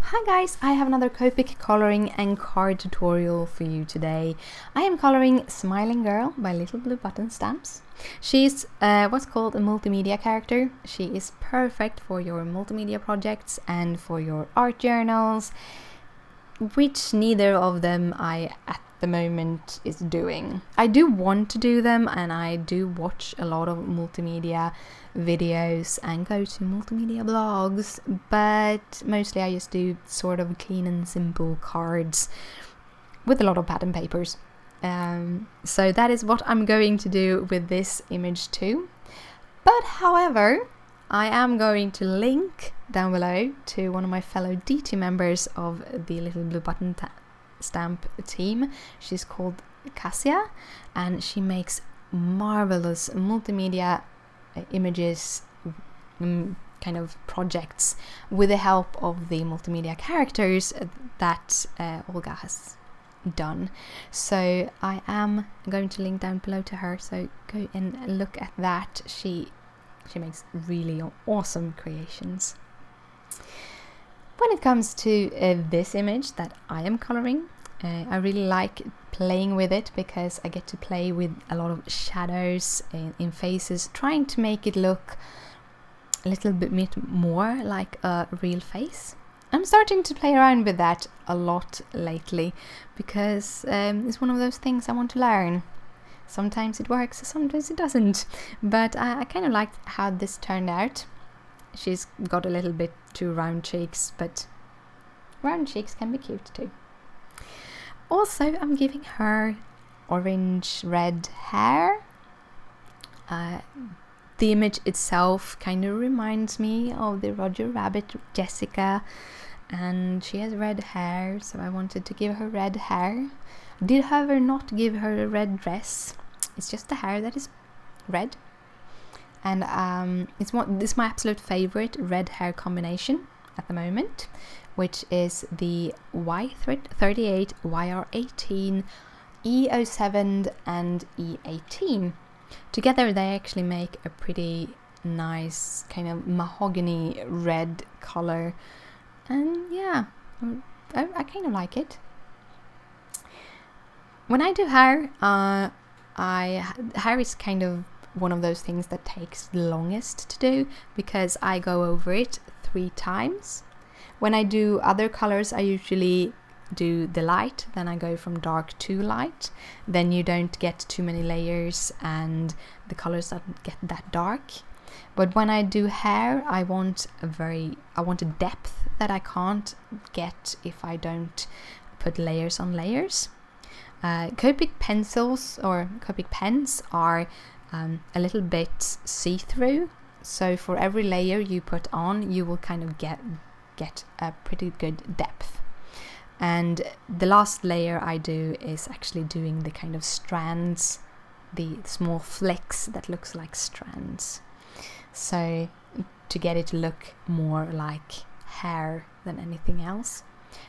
Hi guys, I have another Copic coloring and card tutorial for you today. I am coloring Smiling Girl by Little Blue Button Stamps. She's what's called a multimedia character. She is perfect for your multimedia projects and for your art journals, which neither of them I at the moment is doing. I do want to do them, and I do watch a lot of multimedia videos and go to multimedia blogs, but mostly I just do sort of clean and simple cards with a lot of pattern papers. So that is what I'm going to do with this image too. But however, I am going to link down below to one of my fellow DT members of the Little Blue Button Stamp team. She's called Cassia, and she makes marvelous multimedia images, kind of projects with the help of the multimedia characters that Olga has done. So I am going to link down below to her, so go and look at that. She makes really awesome creations. When it comes to this image that I am coloring, I really like playing with it because I get to play with a lot of shadows in faces, trying to make it look a little bit more like a real face. I'm starting to play around with that a lot lately because it's one of those things I want to learn. Sometimes it works, sometimes it doesn't, but I kind of liked how this turned out. She's got a little bit too round cheeks, but round cheeks can be cute too. Also, I'm giving her orange-red hair. The image itself kind of reminds me of the Roger Rabbit Jessica, and she has red hair, so I wanted to give her red hair. I did, however, not give her a red dress. It's just the hair that is red. And it's my absolute favorite red hair combination at the moment, which is the Y38, YR18, E07 and E18. Together they actually make a pretty nice kind of mahogany red color, and yeah, I kind of like it. When I do hair, hair is kind of one of those things that takes the longest to do because I go over it 3 times. When I do other colors, I usually do the light, then I go from dark to light, then you don't get too many layers and the colors don't get that dark. But when I do hair, I want a depth that I can't get if I don't put layers on layers. Copic pencils or Copic pens are a little bit see-through, so for every layer you put on, you will kind of get a pretty good depth. And the last layer I do is actually doing the kind of strands, the small flecks that looks like strands, so to get it to look more like hair than anything else.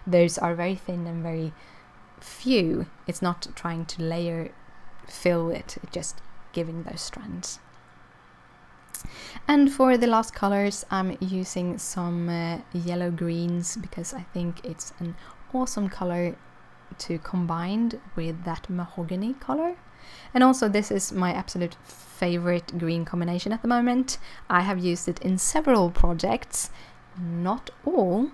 Those are very thin and very few. It's not trying to fill it, it's just giving those strands. And for the last colors, I'm using some yellow greens because I think it's an awesome color to combine with that mahogany color. And also, this is my absolute favorite green combination at the moment. I have used it in several projects, not all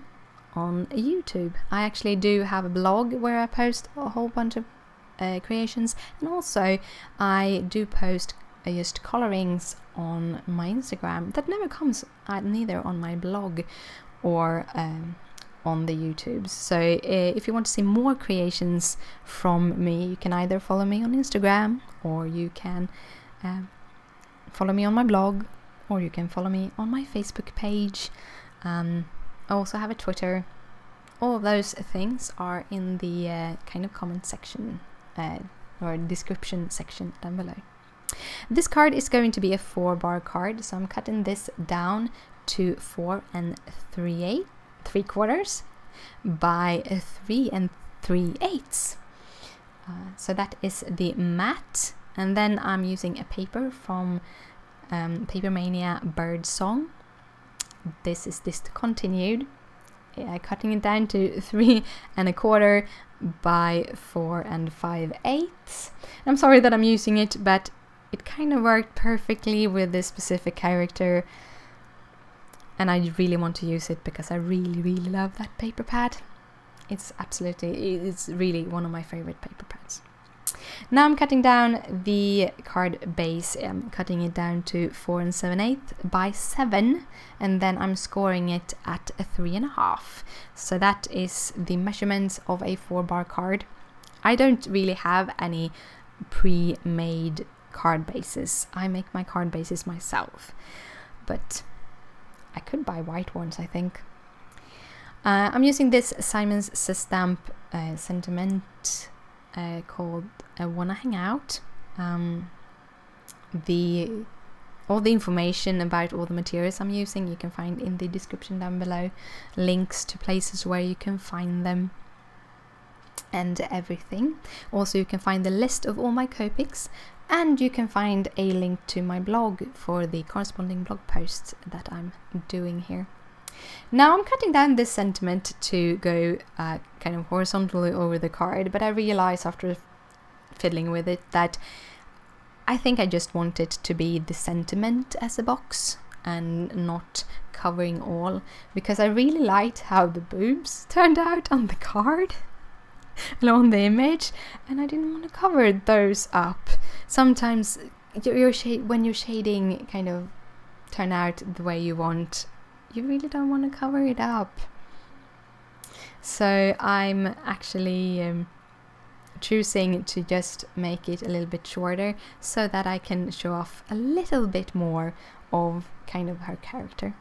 on YouTube. I actually do have a blog where I post a whole bunch of creations, and also I do post just colorings on my Instagram that never comes neither on my blog or on the YouTubes. So if you want to see more creations from me, you can either follow me on Instagram, or you can follow me on my blog, or you can follow me on my Facebook page. I also have a Twitter. All of those things are in the kind of comment section or description section down below. This card is going to be a 4-bar card, so I'm cutting this down to 4 3/4 by 3 3/8. So that is the matte, and then I'm using a paper from Paper Mania Bird Song. This is discontinued, cutting it down to 3 1/4 by 4 5/8. I'm sorry that I'm using it, but it kind of worked perfectly with this specific character, and I really want to use it because I really love that paper pad. It's really one of my favorite paper pads. Now I'm cutting down the card base. I'm cutting it down to 4 7/8 by 7, and then I'm scoring it at a 3 1/2. So that is the measurements of a 4-bar card. I don't really have any pre-made card bases. I make my card bases myself, but I could buy white ones, I think. I'm using this Simon's stamp sentiment called Wanna Hang Out. All the information about all the materials I'm using you can find in the description down below. Links to places where you can find them and everything. Also, you can find the list of all my Copics, and you can find a link to my blog for the corresponding blog posts that I'm doing here. Now I'm cutting down this sentiment to go kind of horizontally over the card, but I realized after fiddling with it that I think I just want it to be the sentiment as a box and not covering all, because I really liked how the boobs turned out on the card and on the image, and I didn't want to cover those up. Sometimes when you're shading kind of turn out the way you want, you really don't want to cover it up. So I'm actually choosing to just make it a little bit shorter so that I can show off a little bit more of kind of her character.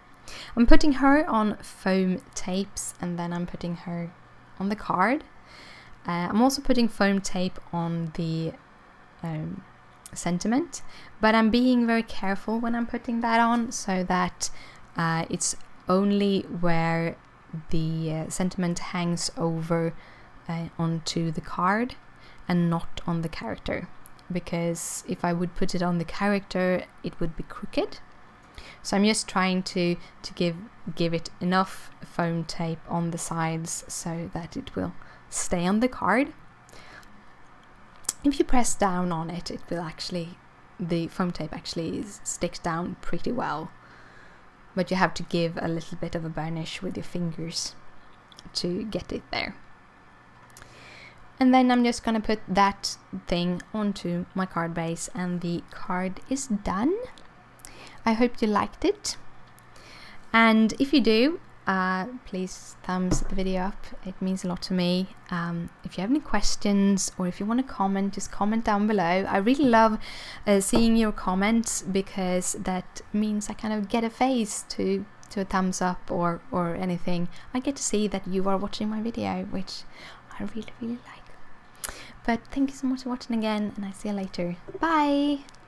I'm putting her on foam tapes, and then I'm putting her on the card. I'm also putting foam tape on the sentiment, but I'm being very careful when I'm putting that on so that it's only where the sentiment hangs over onto the card and not on the character, because if I would put it on the character it would be crooked. So I'm just trying to give it enough foam tape on the sides so that it will stay on the card. If you press down on it, it will actually, the foam tape actually sticks down pretty well, but you have to give a little bit of a burnish with your fingers to get it there. And then I'm just gonna put that thing onto my card base, and the card is done. I hope you liked it, and if you do, please thumbs the video up. It means a lot to me. If you have any questions or if you want to comment, just comment down below. I really love seeing your comments, because that means I kind of get a face to a thumbs up or anything. I get to see that you are watching my video, which I really like. But thank you so much for watching again, and I see you later. Bye!